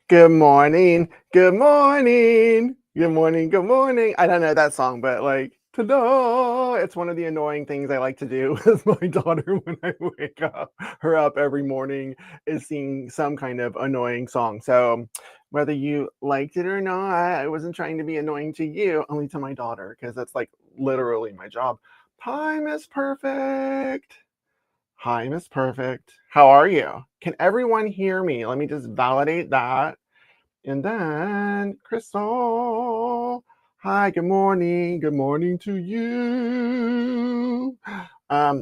Good morning. Good morning. Good morning. Good morning. I don't know that song, but like, ta-da! It's one of the annoying things I like to do with my daughter when I wake her up every morning is sing some kind of annoying song. So whether you liked it or not, I wasn't trying to be annoying to you, only to my daughter, because that's like literally my job. Time is perfect. Hi, Miss Perfect. How are you? Can everyone hear me? Let me just validate that. And then, Crystal. Hi, good morning. Good morning to you.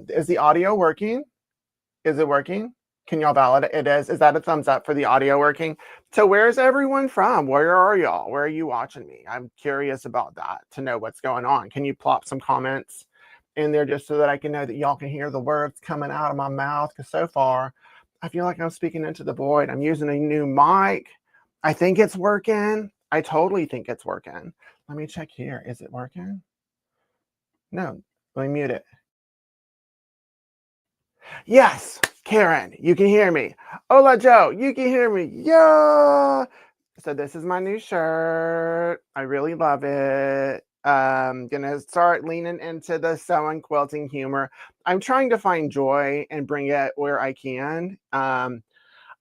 Is the audio working? Is it working? Can y'all validate it is? Is that a thumbs up for the audio working? So where's everyone from? Where are y'all? Where are you watching me? I'm curious about that to know what's going on. Can you plop some comments in there just so that I can know that y'all can hear the words coming out of my mouth? Because so far, I feel like I'm speaking into the void. I'm using a new mic. I think it's working. I totally think it's working. Let me check here. Is it working? No, let me mute it. Yes, Karen, you can hear me. Hola, Joe, you can hear me. Yeah. So this is my new shirt. I really love it. Gonna start leaning into the sewing quilting humor. I'm trying to find joy and bring it where I can.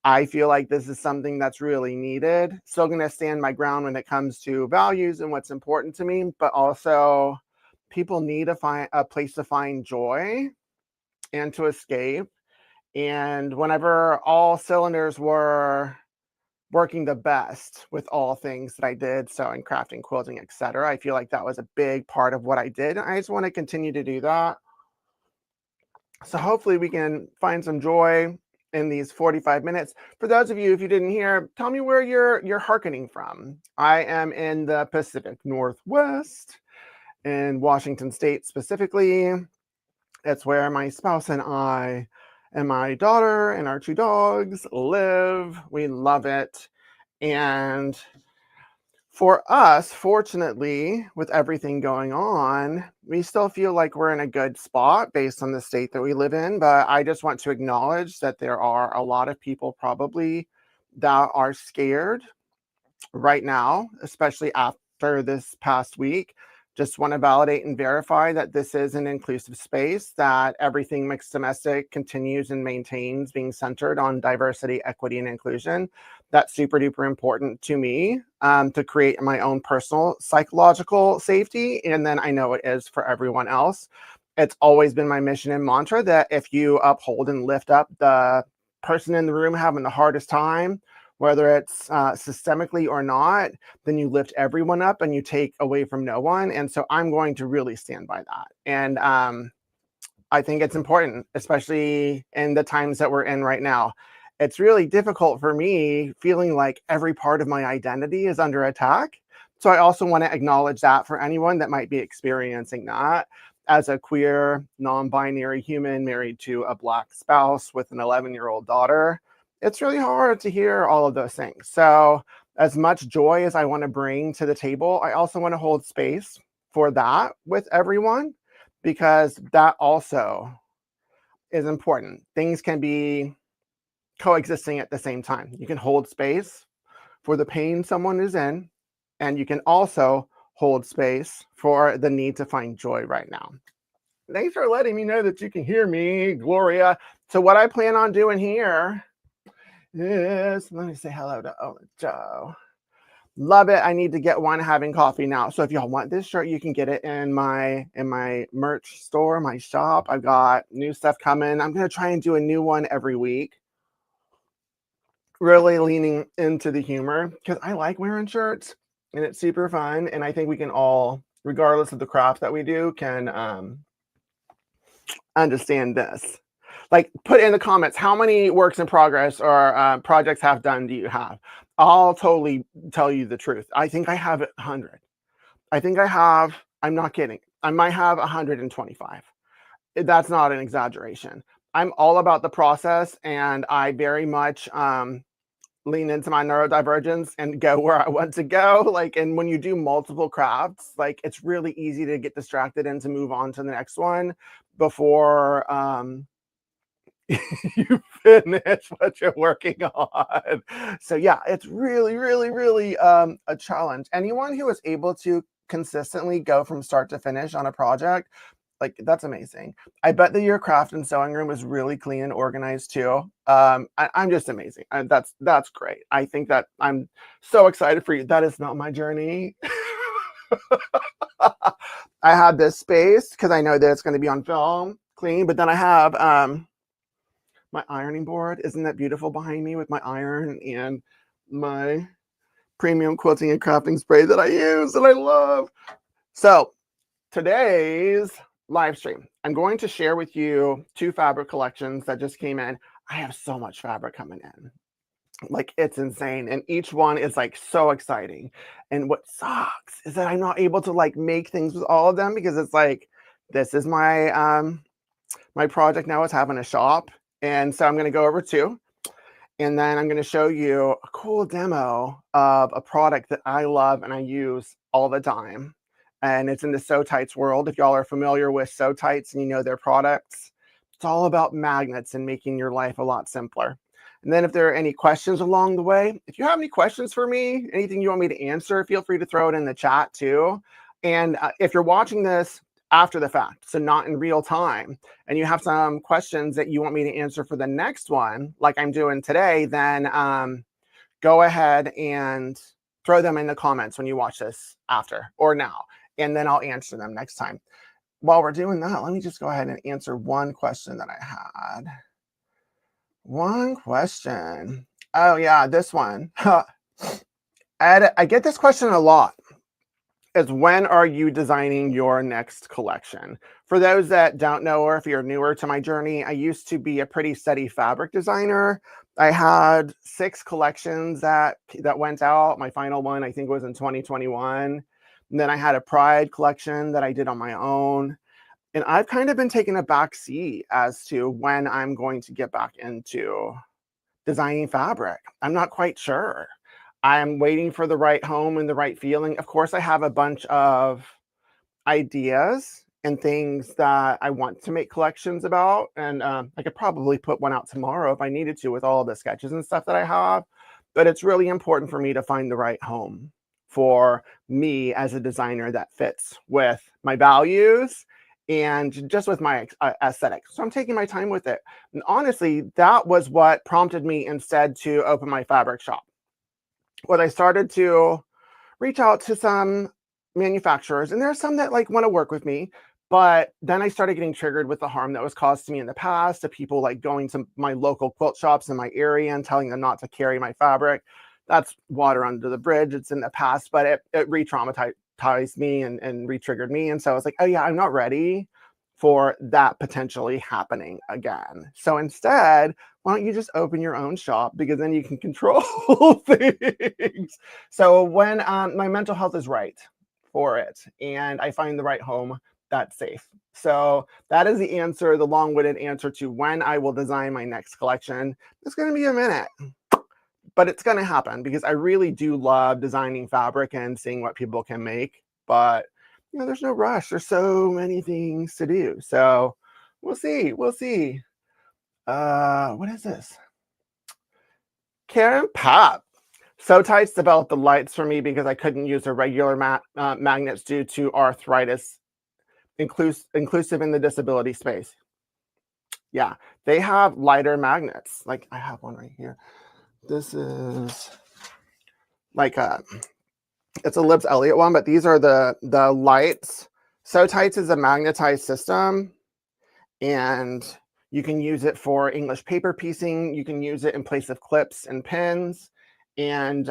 I feel like this is something that's really needed. Still gonna stand my ground when it comes to values and what's important to me, but also people need to find a place to find joy and to escape. And whenever all cylinders were working the best with all things that I did, sewing, crafting, quilting, etc., I feel like that was a big part of what I did. I just want to continue to do that. So hopefully we can find some joy in these 45 minutes. For those of you, if you didn't hear, tell me where you're hearkening from. I am in the Pacific Northwest, in Washington State specifically. It's where my spouse and I and my daughter and our two dogs live. We love it. And for us, fortunately, with everything going on, we still feel like we're in a good spot based on the state that we live in. But I just want to acknowledge that there are a lot of people probably that are scared right now, especially after this past week. Just want to validate and verify that this is an inclusive space, that everything mixed domestic continues and maintains being centered on diversity, equity, and inclusion. That's super duper important to me, to create my own personal psychological safety. And then I know it is for everyone else. It's always been my mission and mantra that if you uphold and lift up the person in the room having the hardest time, whether it's systemically or not, then you lift everyone up and you take away from no one. And so I'm going to really stand by that. And I think it's important, especially in the times that we're in right now. It's really difficult for me feeling like every part of my identity is under attack. So I also want to acknowledge that for anyone that might be experiencing that. As a queer, non-binary human married to a Black spouse with an 11-year-old daughter, it's really hard to hear all of those things. So as much joy as I want to bring to the table, I also want to hold space for that with everyone, because that also is important. Things can be coexisting at the same time. You can hold space for the pain someone is in, and you can also hold space for the need to find joy right now. Thanks for letting me know that you can hear me, Gloria. So what I plan on doing here is, let me say hello to Joe. Love it. I need to get one having coffee now. So if y'all want this shirt, you can get it in my merch store, my shop. I've got new stuff coming. I'm going to try and do a new one every week. Really leaning into the humor, because I like wearing shirts and it's super fun. And I think we can all, regardless of the craft that we do, can understand this. Like, put in the comments, how many works in progress or projects half done do you have? I'll totally tell you the truth. I think I have 100. I think I have, I'm not kidding, I might have 125. That's not an exaggeration. I'm all about the process, and I very much lean into my neurodivergence and go where I want to go. Like, and when you do multiple crafts, like, it's really easy to get distracted and to move on to the next one before you finish what you're working on. So yeah, it's really, really, really a challenge. Anyone who is able to consistently go from start to finish on a project, like that's amazing. I bet that your craft and sewing room is really clean and organized too. I'm just amazing. That's great. I think that I'm so excited for you. That is not my journey. I have this space because I know that it's going to be on film, clean, but then I have my ironing board. Isn't that beautiful behind me with my iron and my premium quilting and crafting spray that I use and I love. So today's live stream, I'm going to share with you 2 fabric collections that just came in. I have so much fabric coming in. Like it's insane. And each one is like so exciting. And what sucks is that I'm not able to like make things with all of them because it's like, this is my my project now is having a shop. And so I'm going to go over 2. And then I'm going to show you a cool demo of a product that I love and I use all the time. And it's in the SewTites world. If y'all are familiar with SewTites and you know their products, it's all about magnets and making your life a lot simpler. And then if there are any questions along the way, if you have any questions for me, anything you want me to answer, feel free to throw it in the chat too. And if you're watching this after the fact, so not in real time, and you have some questions that you want me to answer for the next one, like I'm doing today, then go ahead and throw them in the comments when you watch this after or now, and then I'll answer them next time. While we're doing that, let me just go ahead and answer one question that I had. One question. Oh yeah, this one. I get this question a lot. Is when are you designing your next collection? For those that don't know, or if you're newer to my journey, I used to be a pretty steady fabric designer. I had 6 collections that went out. My final one, I think, was in 2021. And then I had a Pride collection that I did on my own. And I've kind of been taking a back seat as to when I'm going to get back into designing fabric. I'm not quite sure. I'm waiting for the right home and the right feeling. Of course, I have a bunch of ideas and things that I want to make collections about. And I could probably put one out tomorrow if I needed to with all the sketches and stuff that I have. But it's really important for me to find the right home for me as a designer that fits with my values and just with my aesthetic. So I'm taking my time with it. And honestly, that was what prompted me instead to open my fabric shop. When I started to reach out to some manufacturers, and there are some that like want to work with me, but then I started getting triggered with the harm that was caused to me in the past, to people like going to my local quilt shops in my area and telling them not to carry my fabric. That's water under the bridge. It's in the past, but it re-traumatized me and re-triggered me. And so I was like, oh yeah, I'm not ready for that potentially happening again. So instead, why don't you just open your own shop, because then you can control things. So when my mental health is right for it and I find the right home, that's safe. So that is the answer, the long-winded answer to when I will design my next collection. It's going to be a minute, but it's going to happen because I really do love designing fabric and seeing what people can make. But you know, there's no rush. There's so many things to do. So we'll see. We'll see. What is this? Karen Pop. SewTites developed the lights for me because I couldn't use the regular magnets due to arthritis, inclusive in the disability space. Yeah, they have lighter magnets. Like I have one right here. This is like it's a Libs Elliott one, but these are the lights. SewTites is a magnetized system, and you can use it for English paper piecing. You can use it in place of clips and pins, and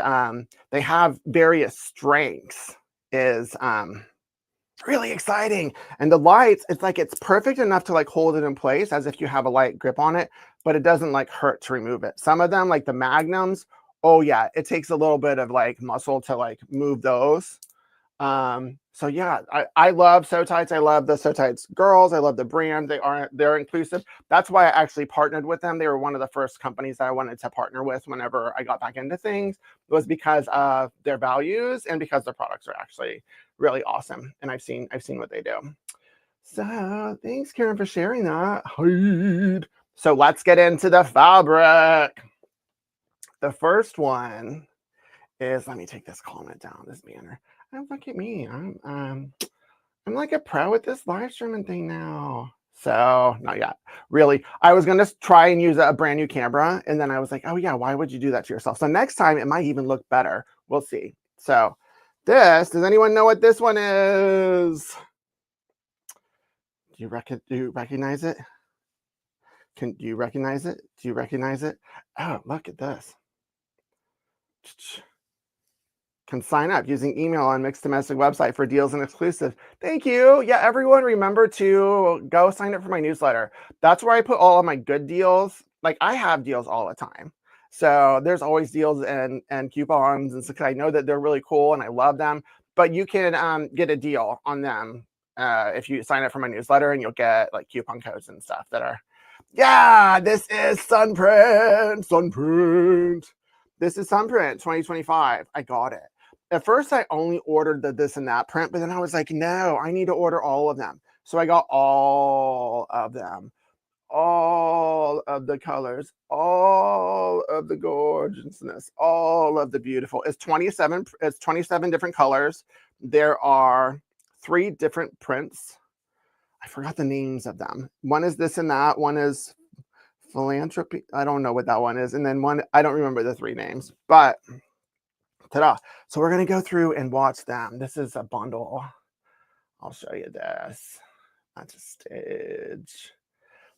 they have various strengths. Is really exciting. And the lights, it's like it's perfect enough to like hold it in place as if you have a light grip on it, but it doesn't like hurt to remove it. Some of them, like the magnums, oh yeah, it takes a little bit of like muscle to like move those. So yeah, I love SewTites. I love the SewTites girls. I love the brand. They're inclusive. That's why I actually partnered with them. They were one of the first companies that I wanted to partner with whenever I got back into things. It was because of their values and because their products are actually really awesome. And I've seen what they do. So thanks, Karen, for sharing that. Hide. So let's get into the fabric. The first one is, let me take this comment down, this banner. Oh, look at me. I'm like a pro at this live streaming thing now. So not yet. Really, I was gonna try and use a brand new camera, and then I was like, oh yeah, why would you do that to yourself? So next time it might even look better. We'll see. So this, does anyone know what this one is? Do you recognize it? Do you recognize it? Do you recognize it? Oh, look at this. Can sign up using email on Mixed Domestic website for deals and exclusive. Thank you. Yeah, everyone remember to go sign up for my newsletter. That's where I put all of my good deals. Like I have deals all the time. So there's always deals and coupons. And so I know that they're really cool and I love them. But you can get a deal on them if you sign up for my newsletter, and you'll get like coupon codes and stuff that are, yeah, this is Sunprint. This is Sunprint 2025. I got it. At first, I only ordered the this and that print, but then I was like, no, I need to order all of them. So I got all of them, all of the colors, all of the gorgeousness, all of the beautiful. It's 27 different colors. There are 3 different prints. I forgot the names of them. One is this and that. One is philanthropy. I don't know what that one is. And then one, I don't remember the 3 names, but ta-da. So we're going to go through and watch them. This is a bundle. I'll show you this. That's a stage.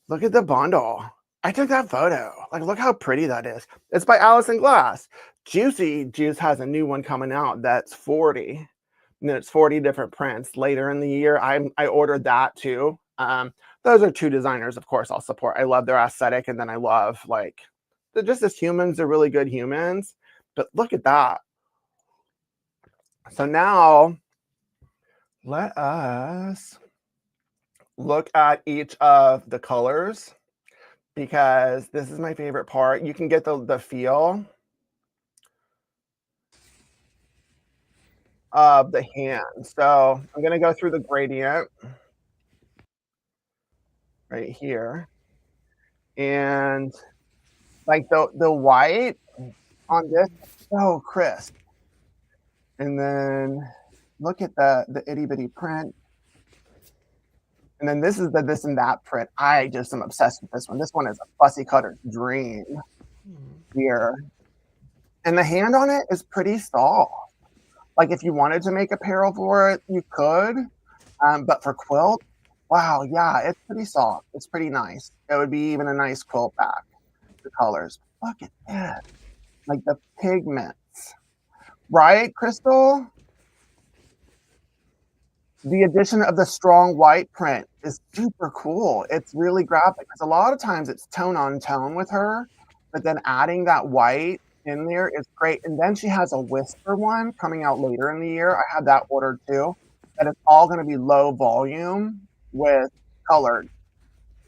Look at the bundle. I took that photo. Like, look how pretty that is. It's by Alison Glass. Juicy Juice has a new one coming out that's 40. And then it's 40 different prints later in the year. I ordered that too. Those are 2 designers, of course, I'll support. I love their aesthetic, and then I love, like, they're just as humans, they're really good humans. But look at that. So now let us look at each of the colors, because this is my favorite part. You can get the feel of the hand. So I'm going to go through the gradient right here. And like the white on this, so crisp. And then look at the itty bitty print. And then this is the this and that print. I just am obsessed with this one. This one is a fussy cutter's dream here. And the hand on it is pretty soft. Like if you wanted to make apparel for it, you could. But for quilt, wow, yeah, it's pretty soft. It's pretty nice. It would be even a nice quilt back. The colors. Look at that. Like the pigments. Right, Crystal? The addition of the strong white print is super cool. It's really graphic, because a lot of times it's tone on tone with her, but then adding that white in there is great. And then she has a whisper one coming out later in the year. I had that ordered too. That it's all going to be low volume with colored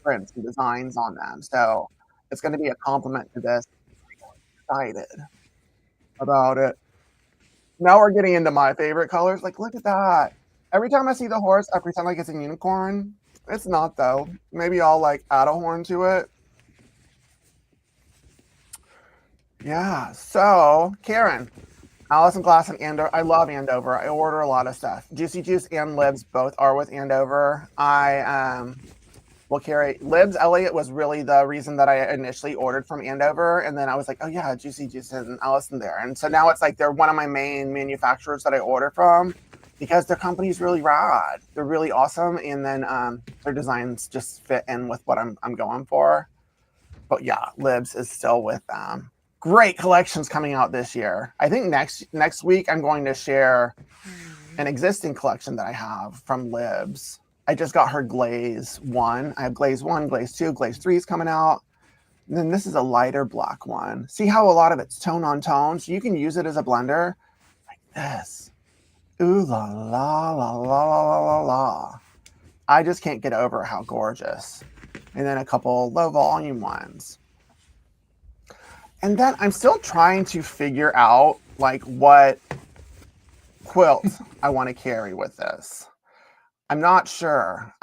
prints and designs on them. So it's going to be a compliment to this. I'm excited about it. Now we're getting into my favorite colors. Like, look at that. Every time I see the horse, I pretend like it's a unicorn. It's not, though. Maybe I'll like add a horn to it. Yeah. So, Karen, Alison Glass and Andover. I love Andover. I order a lot of stuff. Juicy Juice and Libs both are with Andover. I will carry Libs. Elliot was really the reason that I initially ordered from Andover, and then I was like, oh yeah, Juicy Juice and Alison there. And so now it's like they're one of my main manufacturers that I order from, because their company's really rad. They're really awesome, and then their designs just fit in with what I'm going for. But yeah, Libs is still with them. Great collections coming out this year. I think next week I'm going to share an existing collection that I have from Libs. I just got her Glaze 1. I have Glaze 1, Glaze 2, Glaze 3 is coming out. And then this is a lighter black one. See how a lot of it's tone on tone? So you can use it as a blender like this. Ooh la la la la la la la. I just can't get over how gorgeous. And then a couple low volume ones. And then I'm still trying to figure out like what quilt I want to carry with this. I'm not sure.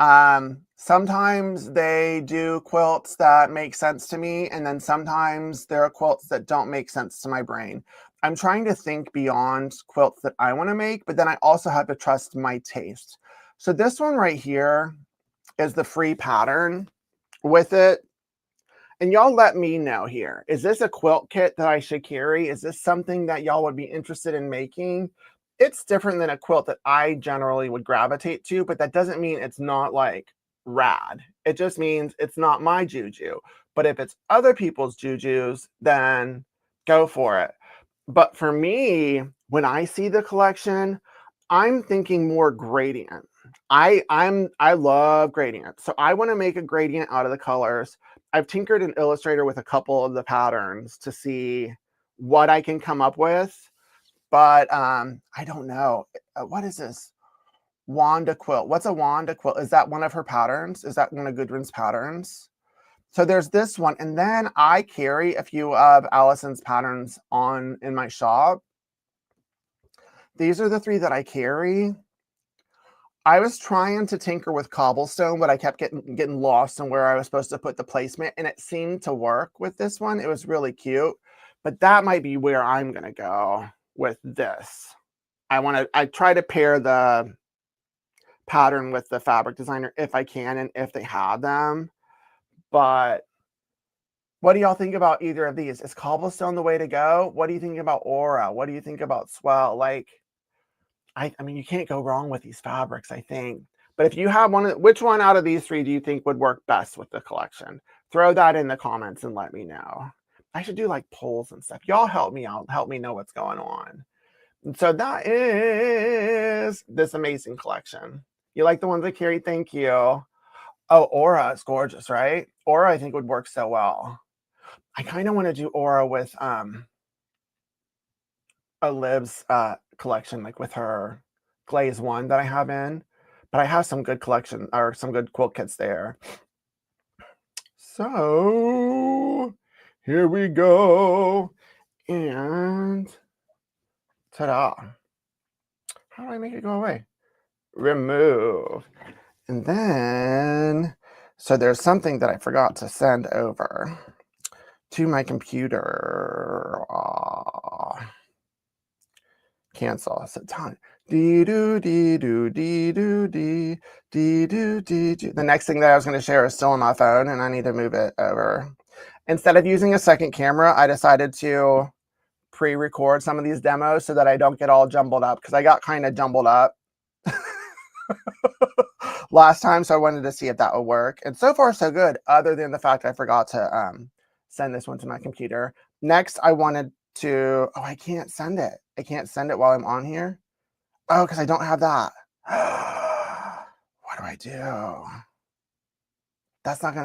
Sometimes they do quilts that make sense to me, and then sometimes there are quilts that don't make sense to my brain. I'm trying to think beyond quilts that I want to make, but then I also have to trust my taste. So this one right here is the free pattern with it. And y'all let me know here. Is this a quilt kit that I should carry? Is this something that y'all would be interested in making? It's different than a quilt that I generally would gravitate to, but that doesn't mean it's not like rad. It just means it's not my juju. But if it's other people's jujus, then go for it. But for me, when I see the collection, I'm thinking more gradient. I love gradient. So I want to make a gradient out of the colors. I've tinkered in Illustrator with a couple of the patterns to see what I can come up with. But I don't know. What is this? Wanda quilt. What's a Wanda quilt? Is that one of her patterns? Is that one of Gudrun's patterns? So there's this one. And then I carry a few of Alison's patterns on in my shop. These are the 3 that I carry. I was trying to tinker with cobblestone, but I kept getting lost in where I was supposed to put the placement, and it seemed to work with this one. It was really cute, but that might be where I'm gonna go with this. I try to pair the pattern with the fabric designer if I can and if they have them. But what do y'all think about either of these? Is cobblestone the way to go? What do you think about Aura? What do you think about Swell? Like, I mean, you can't go wrong with these fabrics, I think. But if you have one, which one out of these 3 do you think would work best with the collection? Throw that in the comments and let me know. I should do like polls and stuff. Y'all help me out. Help me know what's going on. And so that is this amazing collection. You like the ones I carry? Thank you. Oh, Aura is gorgeous, right? Aura, I think, would work so well. I kind of want to do Aura with Liv's collection, like with her glaze one that I have in, but I have some good collection or some good quilt kits there. So here we go. And ta-da. How do I make it go away? Remove. And then, so there's something that I forgot to send over to my computer. Cancel. So time. The next thing that I was going to share is still on my phone, and I need to move it over. Instead of using a second camera, I decided to pre-record some of these demos so that I don't get all jumbled up, because I got kind of jumbled up last time, so I wanted to see if that would work. And so far, so good, other than the fact I forgot to send this one to my computer. Next, I wanted to, I can't send it. I can't send it while I'm on here. Oh, because I don't have that. What do I do?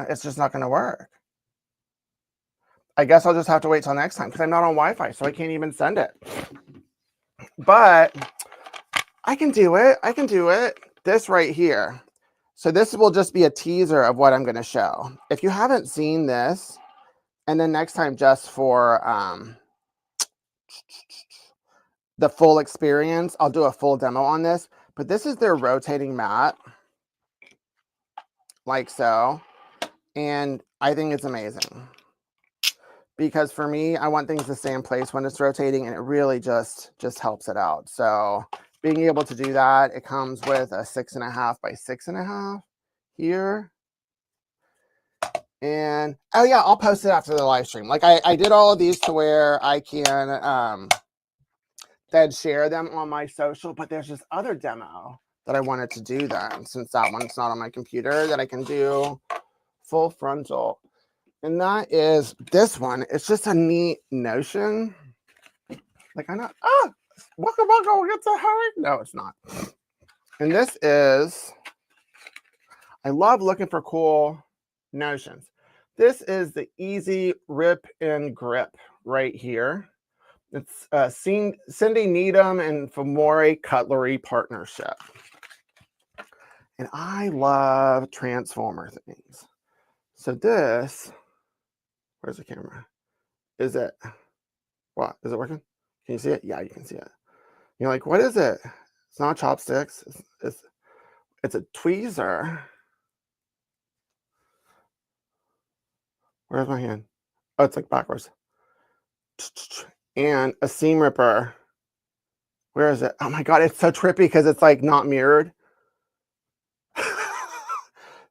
It's just not gonna work. I guess I'll just have to wait till next time because I'm not on Wi-Fi, so I can't even send it. But I can do it. I can do it. This right here. So this will just be a teaser of what I'm going to show. If you haven't seen this, and then next time just for the full experience, I'll do a full demo on this. But this is their rotating mat, like so. And I think it's amazing. Because for me, I want things to stay in place when it's rotating, and it really just helps it out. So being able to do that, it comes with a 6.5 by 6.5 here. And oh yeah, I'll post it after the live stream. Like I did all of these to where I can then share them on my social, but there's this other demo that I wanted to do then, since that one's not on my computer, that I can do full frontal. And that is this one. It's just a neat notion. Like I'm not, waka waka gets a hurry. No, it's not. And this is, I love looking for cool notions. This is the Easy Rip and Grip right here. It's Cindy Needham and Famore Cutlery Partnership. And I love transformer things. So this, where's the camera? Is it, what, is it working? Can you see it? Yeah, you can see it. You're like, what is it? It's not chopsticks. It's a tweezer. Where's my hand? Oh, it's like backwards. And a seam ripper. Where is it? Oh my God, it's so trippy because it's like not mirrored.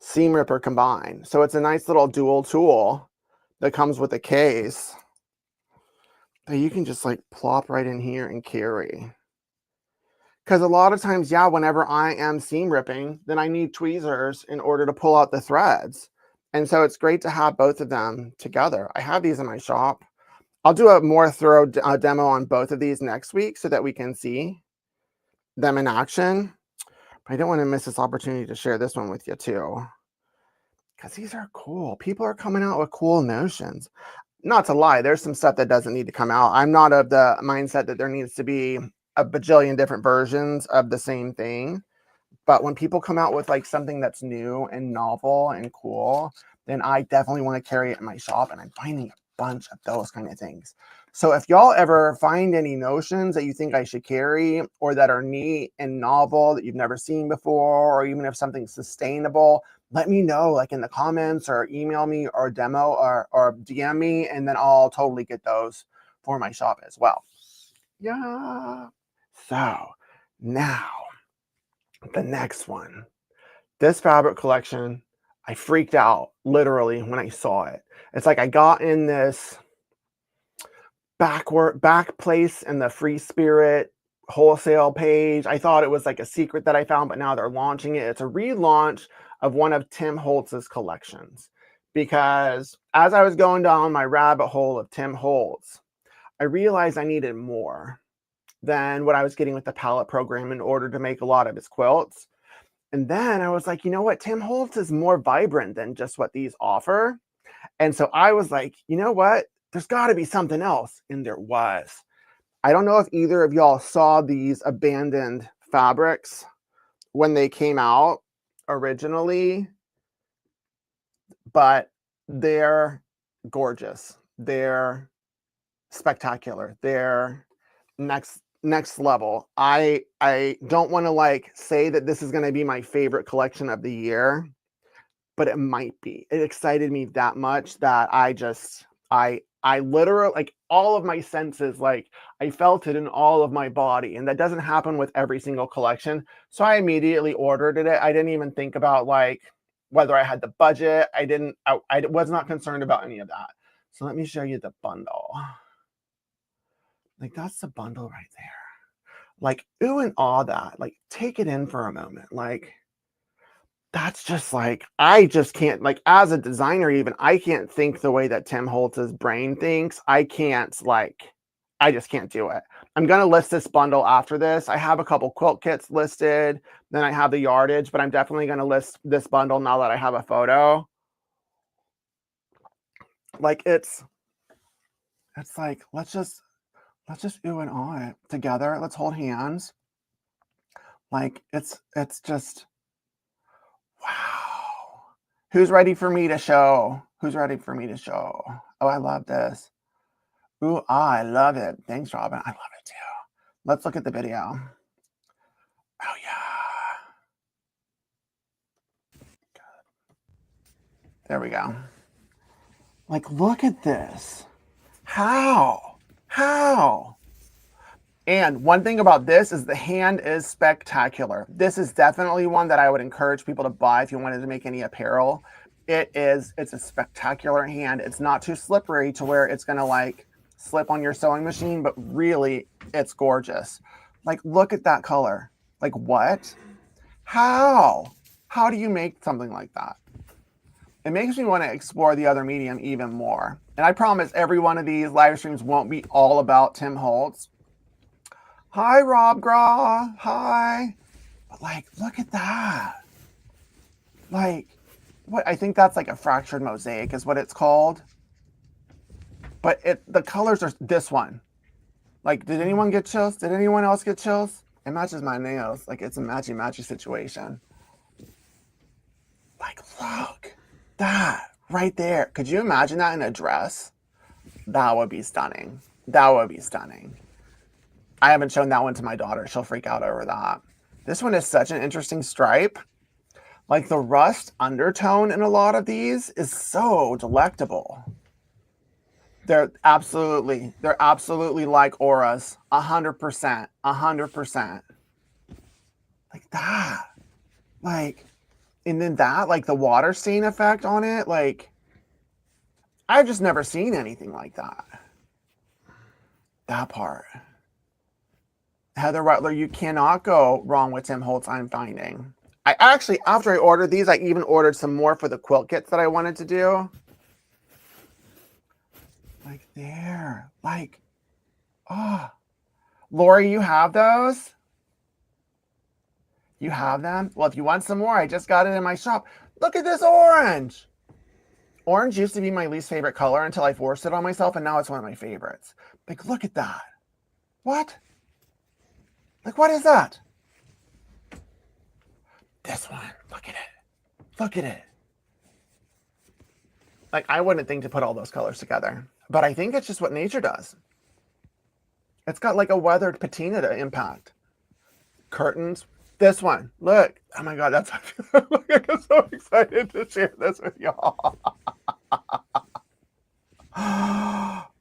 Seam ripper combined. So it's a nice little dual tool that comes with a case that you can just like plop right in here and carry. Because a lot of times, yeah, whenever I am seam ripping, then I need tweezers in order to pull out the threads. And so it's great to have both of them together. I have these in my shop. I'll do a more thorough demo on both of these next week so that we can see them in action. But I don't want to miss this opportunity to share this one with you too. Because these are cool. People are coming out with cool notions. Not to lie, there's some stuff that doesn't need to come out. I'm not of the mindset that there needs to be a bajillion different versions of the same thing. But when people come out with like something that's new and novel and cool, then I definitely want to carry it in my shop. And I'm finding a bunch of those kind of things. So if y'all ever find any notions that you think I should carry or that are neat and novel that you've never seen before, or even if something's sustainable, let me know like in the comments or email me or demo or DM me, and then I'll totally get those for my shop as well. Yeah. So now the next one, this fabric collection, I freaked out literally when I saw it. It's like I got in this back place in the Free Spirit wholesale page. I thought it was like a secret that I found, but now they're launching it. It's a relaunch of one of Tim Holtz's collections, because as I was going down my rabbit hole of Tim Holtz, I realized I needed more than what I was getting with the palette program in order to make a lot of his quilts. And then I was like, you know what? Tim Holtz is more vibrant than just what these offer. And so I was like, you know what? There's got to be something else. And there was. I don't know if either of y'all saw these abandoned fabrics when they came out originally, but they're gorgeous. They're spectacular. They're next level. I don't want to like say that this is going to be my favorite collection of the year, but it might be. It excited me that much that I literally, like, all of my senses, like I felt it in all of my body, and that doesn't happen with every single collection. So I immediately ordered it. I didn't even think about like whether I had the budget. I was not concerned about any of that. So let me show you the bundle. Like, that's the bundle right there. Like, ooh and awe that. Like, take it in for a moment. Like, that's just like, I just can't, like, as a designer even, I can't think the way that Tim Holtz's brain thinks. I can't, like, I just can't do it. I'm going to list this bundle after this. I have a couple quilt kits listed. Then I have the yardage, but I'm definitely going to list this bundle now that I have a photo. Like, it's like, let's just ooh and awe it together. Let's hold hands. Like, it's just, wow. Who's ready for me to show? Who's ready for me to show? Oh, I love this. Ooh, I love it. Thanks, Robin. I love it too. Let's look at the video. Oh, yeah. There we go. Like, look at this. How? And one thing about this is the hand is spectacular. This is definitely one that I would encourage people to buy if you wanted to make any apparel. It's a spectacular hand. It's not too slippery to where it's gonna like slip on your sewing machine, but really it's gorgeous. Like, look at that color. Like, what? How do you make something like that? It makes me want to explore the other medium even more. And I promise every one of these live streams won't be all about Tim Holtz. Hi, Rob Graw. Hi. But like, look at that. Like, what? I think that's like a fractured mosaic is what it's called. But the colors are this one. Like, did anyone get chills? Did anyone else get chills? It matches my nails. Like, it's a matchy situation. Like, look. That right there. Could you imagine that in a dress? That would be stunning. That would be stunning. I haven't shown that one to my daughter. She'll freak out over that. This one is such an interesting stripe. Like the rust undertone in a lot of these is so delectable. They're absolutely like auras. 100%. 100%. Like that. Like, and then that, like the water stain effect on it, like, I've just never seen anything like that. That part. Heather Rutler, you cannot go wrong with Tim Holtz, I'm finding. I actually, after I ordered these, I even ordered some more for the quilt kits that I wanted to do. Like there. Like, oh. Lori, you have those? You have them? Well, if you want some more, I just got it in my shop. Look at this orange. Orange used to be my least favorite color until I forced it on myself, and now it's one of my favorites. Like, look at that. What? Like, what is that? This one. Look at it. Look at it. Like, I wouldn't think to put all those colors together, but I think it's just what nature does. It's got like a weathered patina to impact. Curtains. This one. Look. Oh my God, that's look, I'm so excited to share this with y'all.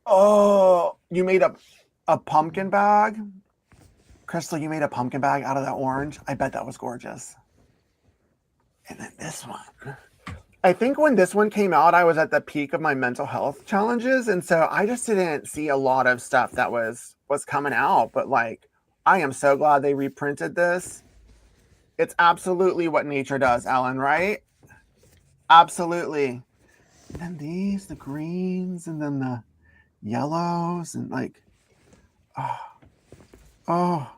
Oh, you made a pumpkin bag? Crystal, you made a pumpkin bag out of that orange? I bet that was gorgeous. And then this one. I think when this one came out, I was at the peak of my mental health challenges. And so I just didn't see a lot of stuff that was coming out. But like, I am so glad they reprinted this. It's absolutely what nature does, Ellen, right? Absolutely. And then these, the greens, and then the yellows, and like, oh.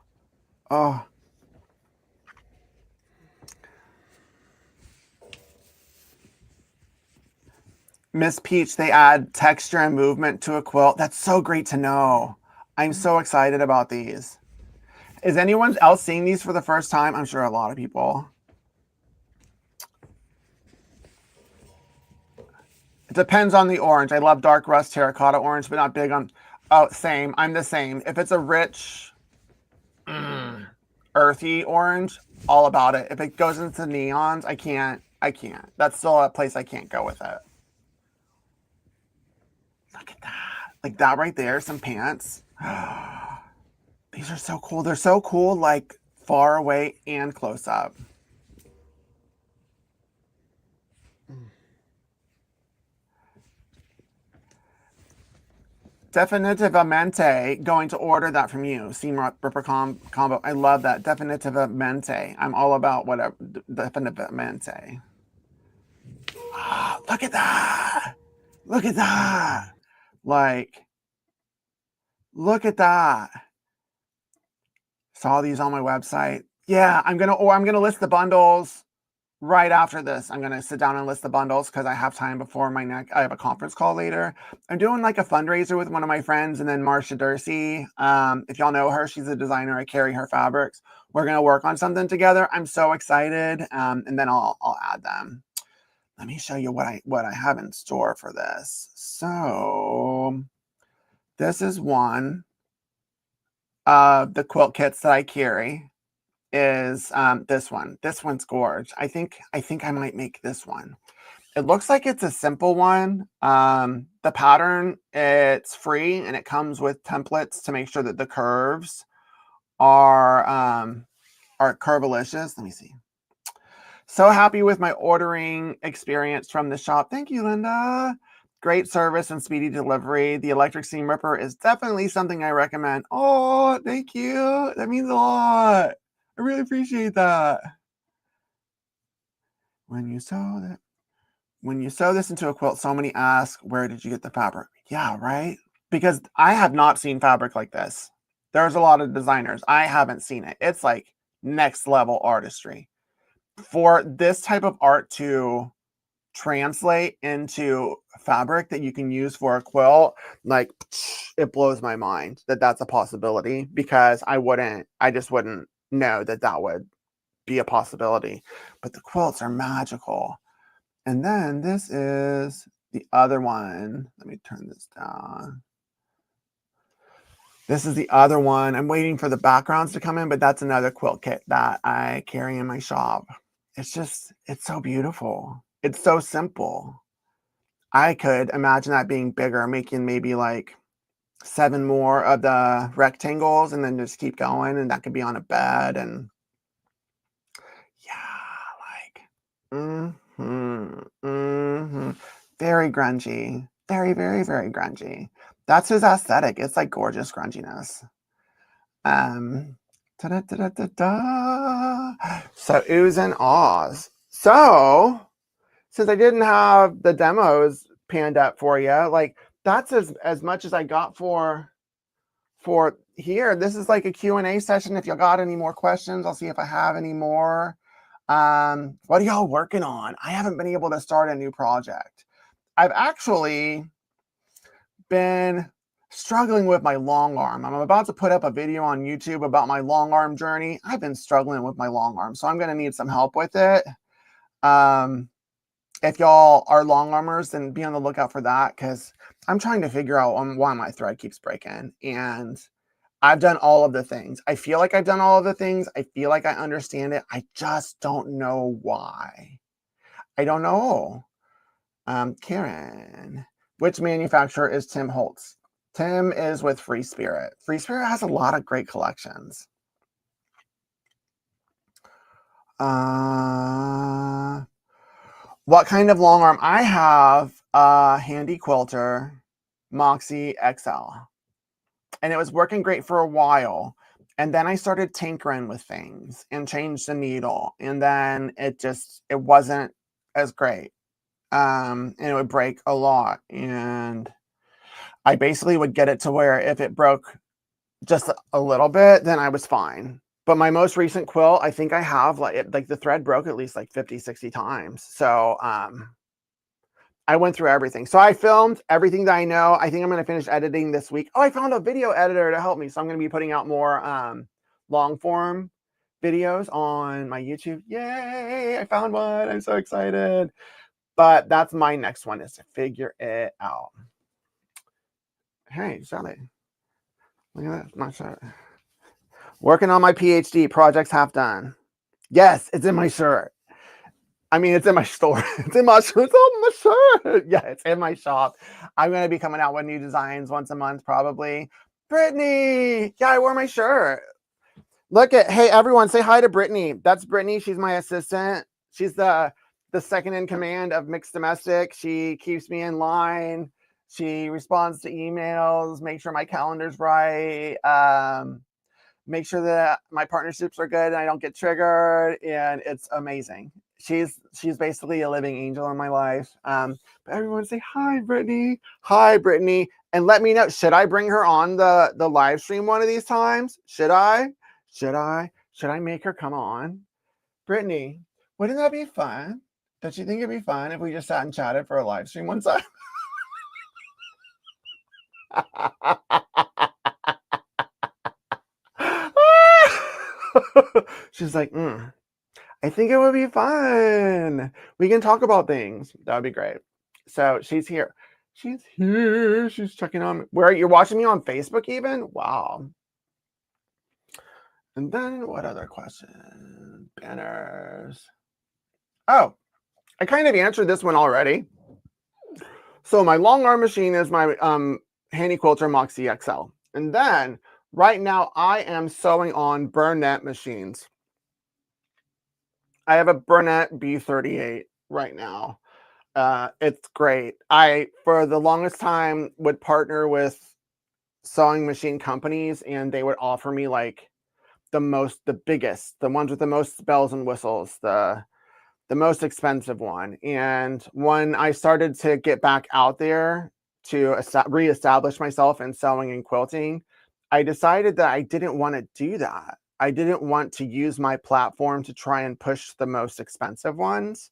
Miss Peach, they add texture and movement to a quilt. That's so great to know. I'm so excited about these. Is anyone else seeing these for the first time? I'm sure a lot of people. It depends on the orange. I love dark rust terracotta orange, but not big on... Oh, same. I'm the same. If it's a rich, earthy orange, all about it. If it goes into neons, I can't. That's still a place I can't go with it. Look at that. Like that right there, some pants. These are so cool. They're so cool, like far away and close up. Definitivamente going to order that from you. Seam Ripper combo. I love that. Definitivamente. I'm all about whatever. Definitivamente. Ah, look at that. Look at that. Like, look at that. Saw these on my website. Yeah, I'm gonna list the bundles right after this. I'm gonna sit down and list the bundles because I have time before I have a conference call later. I'm doing like a fundraiser with one of my friends, and then Marcia Dursey. If y'all know her, she's a designer. I carry her fabrics. We're gonna work on something together. I'm so excited. And then I'll add them. Let me show you what I have in store for this. So this is one of the quilt kits that I carry. Is this one. This one's gorgeous. I think I might make this one. It looks like it's a simple one. The pattern, it's free and it comes with templates to make sure that the curves are curvilicious. Let me see. So happy with my ordering experience from the shop. Thank you, Linda. Great service and speedy delivery. The electric seam ripper is definitely something I recommend. Oh, thank you. That means a lot. I really appreciate that. When you sew this into a quilt, so many ask, where did you get the fabric? Yeah, right? Because I have not seen fabric like this. There's a lot of designers. I haven't seen it. It's like next level artistry. For this type of art to translate into fabric that you can use for a quilt, like, it blows my mind that that's a possibility, because I just wouldn't know that would be a possibility. But the quilts are magical. And then this is the other one. Let me turn this down. This is the other one. I'm waiting for the backgrounds to come in, but that's another quilt kit that I carry in my shop. it's so beautiful. It's so simple. I could imagine that being bigger, making maybe like 7 more of the rectangles and then just keep going, and that could be on a bed, and yeah, like, very grungy. Very, very, very grungy. That's his aesthetic. It's like gorgeous grunginess. Um, da-da-da-da-da-da. So oohs and ahs. So since I didn't have the demos panned up for you, like that's as much as I got for here. This is like a Q&A session. If y'all got any more questions, I'll see if I have any more. What are y'all working on? I haven't been able to start a new project. I've actually been struggling with my long arm. I'm about to put up a video on YouTube about my long arm journey. I've been struggling with my long arm, so I'm going to need some help with it. If y'all are long armers, then be on the lookout for that, because I'm trying to figure out why my thread keeps breaking. And I've done all of the things. I feel like I've done all of the things. I feel like I understand it. I just don't know why. I don't know. Karen, which manufacturer is Tim Holtz? Tim is with Free Spirit. Free Spirit has a lot of great collections. What kind of long arm? I have a Handi Quilter Moxie XL. And it was working great for a while. And then I started tinkering with things and changed the needle. And then it wasn't as great. And it would break a lot. And I basically would get it to where if it broke just a little bit, then I was fine. But my most recent quilt, I think I have like the thread broke at least like 50, 60 times. So I went through everything. So I filmed everything that I know. I think I'm going to finish editing this week. Oh, I found a video editor to help me. So I'm going to be putting out more long form videos on my YouTube. Yay, I found one. I'm so excited. But that's my next one, is to figure it out. Hey, Sally. Look at that, my shirt. Working on my PhD, projects half done. Yes, it's in my shirt. I mean, it's in my store. It's in my shirt. It's on my shirt. Yeah, it's in my shop. I'm going to be coming out with new designs once a month, probably. Brittany. Yeah, I wore my shirt. Hey, everyone, say hi to Brittany. That's Brittany. She's my assistant. She's the second in command of Mixed Domestic. She keeps me in line. She responds to emails, make sure my calendar's right. Make sure that my partnerships are good and I don't get triggered, and it's amazing. She's basically a living angel in my life. But everyone say hi, Brittany. Hi, Brittany. And let me know, should I bring her on the live stream one of these times? Should I make her come on? Brittany, wouldn't that be fun? Don't you think it'd be fun if we just sat and chatted for a live stream one time? She's like, I think it would be fun. We can talk about things. That would be great. So she's here. She's here. She's checking on me. Where you're watching me on Facebook even? Wow. And then what other question? Banners. Oh, I kind of answered this one already. So my long arm machine is my Handi Quilter Moxie XL. And then right now I am sewing on Burnett machines. I have a Burnett B38 right now. It's great. I, for the longest time, would partner with sewing machine companies, and they would offer me like the biggest, the ones with the most bells and whistles, the most expensive one. And when I started to get back out there to reestablish myself in sewing and quilting, I decided that I didn't want to do that. I didn't want to use my platform to try and push the most expensive ones.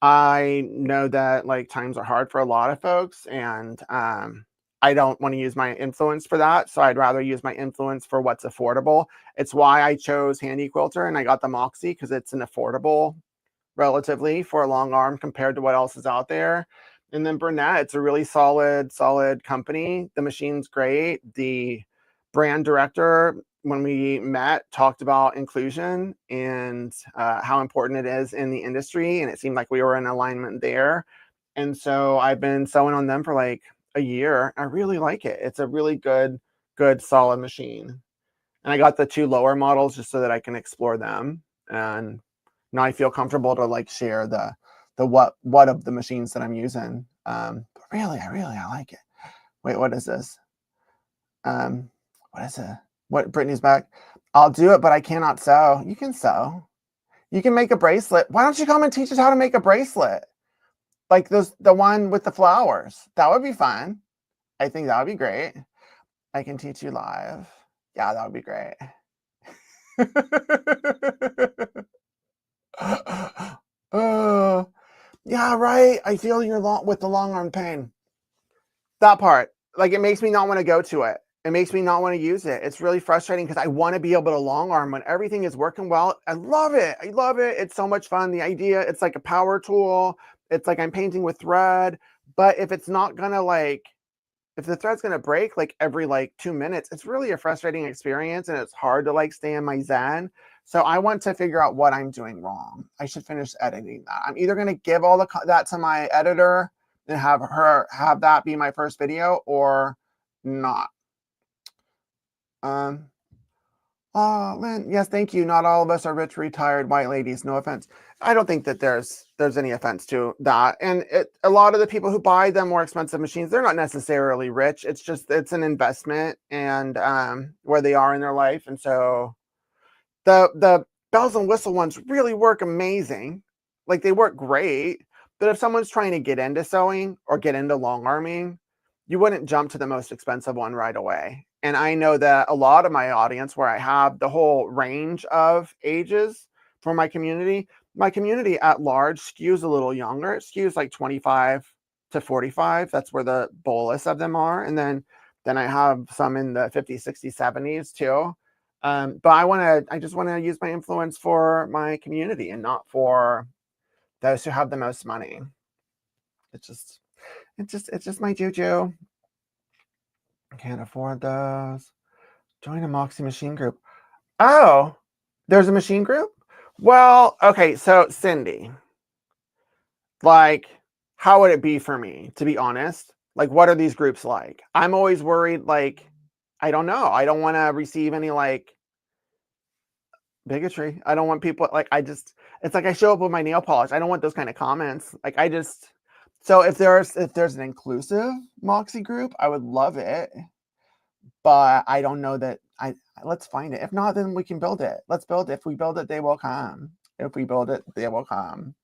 I know that like times are hard for a lot of folks, and I don't want to use my influence for that. So I'd rather use my influence for what's affordable. It's why I chose Handi Quilter and I got the Moxie, because it's an affordable relatively for a long arm compared to what else is out there. And then Burnett, it's a really solid company. The machine's great. The brand director when we met, talked about inclusion and how important it is in the industry. And it seemed like we were in alignment there. And so I've been sewing on them for like a year. I really like it. It's a really good, solid machine. And I got the 2 lower models just so that I can explore them. And now I feel comfortable to like share the what of the machines that I'm using. But really, I like it. Wait, what is this? What is it? What, Brittany's back? I'll do it, but I cannot sew. You can sew. You can make a bracelet. Why don't you come and teach us how to make a bracelet? Like the one with the flowers. That would be fun. I think that would be great. I can teach you live. Yeah, that would be great. Yeah, right. I feel with the long arm pain. That part, like, it makes me not want to go to it. It makes me not want to use it. It's really frustrating because I want to be able to long arm when everything is working well. I love it. I love it. It's so much fun. The idea, it's like a power tool. It's like I'm painting with thread. But if it's not gonna if the thread's gonna break like every like 2 minutes, it's really a frustrating experience and it's hard to like stay in my zen. So I want to figure out what I'm doing wrong. I should finish editing that. I'm either gonna give all that to my editor and have that be my first video or not. Oh, Lynn, yes, thank you. Not all of us are rich, retired white ladies. No offense. I don't think that there's any offense to that. And a lot of the people who buy the more expensive machines, they're not necessarily rich. It's just, it's an investment and where they are in their life. And so the bells and whistle ones really work amazing. Like, they work great. But if someone's trying to get into sewing or get into long arming, you wouldn't jump to the most expensive one right away. And I know that a lot of my audience, where I have the whole range of ages for my community at large skews a little younger. It skews like 25 to 45. That's where the bolus of them are. And then I have some in the 50s, 60s, 70s too. But I just want to use my influence for my community and not for those who have the most money. It's just my juju. I can't afford those. Join a Moxie machine group. Oh, there's a machine group? Well, okay, so Cindy, like, how would it be for me, to be honest? Like, what are these groups like? I'm always worried, like, I don't know. I don't want to receive any, like, bigotry. I don't want people, like, it's like I show up with my nail polish. I don't want those kind of comments. Like, so if there's an inclusive Moxie group, I would love it. But I don't know that let's find it. If not, then we can build it. Let's build it. If we build it, they will come. If we build it, they will come.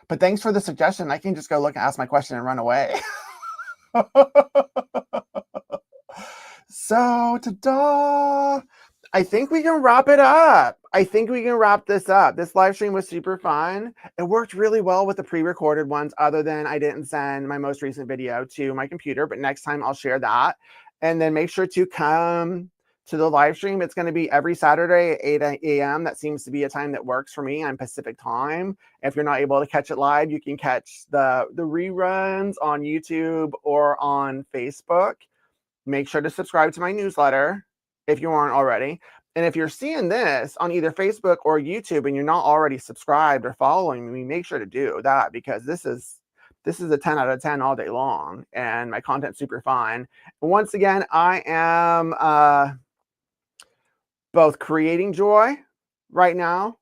But thanks for the suggestion. I can just go look and ask my question and run away. So, ta-da! I think we can wrap it up. I think we can wrap this up. This live stream was super fun. It worked really well with the pre-recorded ones, other than I didn't send my most recent video to my computer, but next time I'll share that. And then make sure to come to the live stream. It's going to be every Saturday at 8 a.m. That seems to be a time that works for me. I'm Pacific time. If you're not able to catch it live, you can catch the reruns on YouTube or on Facebook. Make sure to subscribe to my newsletter if you aren't already. And if you're seeing this on either Facebook or YouTube and you're not already subscribed or following me, make sure to do that, because this is a 10 out of 10 all day long, and my content's super fun. And once again, I am both creating joy right now,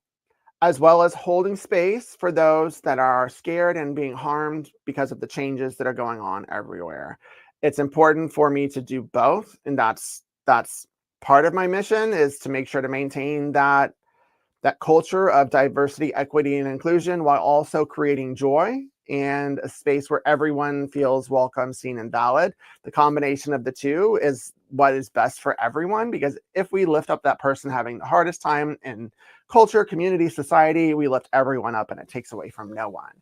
as well as holding space for those that are scared and being harmed because of the changes that are going on everywhere. It's important for me to do both, and that's part of my mission, is to make sure to maintain that culture of diversity, equity, and inclusion, while also creating joy and a space where everyone feels welcome, seen, and valid. The combination of the two is what is best for everyone, because if we lift up that person having the hardest time in culture, community, society, we lift everyone up and it takes away from no one.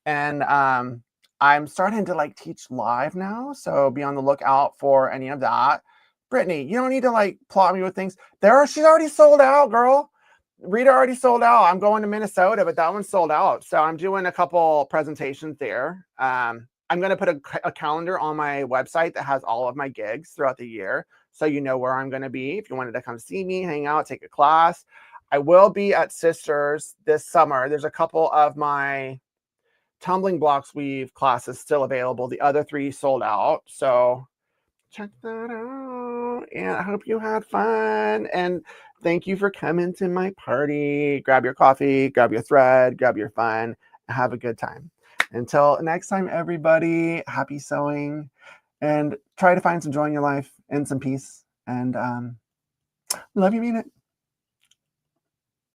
And I'm starting to like teach live now, so be on the lookout for any of that. Brittany, you don't need to like plot me with things. She's already sold out, girl. Rita already sold out. I'm going to Minnesota, but that one's sold out. So I'm doing a couple presentations there. I'm going to put a calendar on my website that has all of my gigs throughout the year. so you know where I'm going to be. If you wanted to come see me, hang out, take a class. I will be at Sisters this summer. There's a couple of my tumbling blocks weave classes still available. The other 3 sold out. So check that out. And I hope you had fun. And thank you for coming to my party. Grab your coffee, grab your thread, grab your fun, and have a good time. Until next time, everybody, happy sewing. And try to find some joy in your life and some peace. And love you, mean it.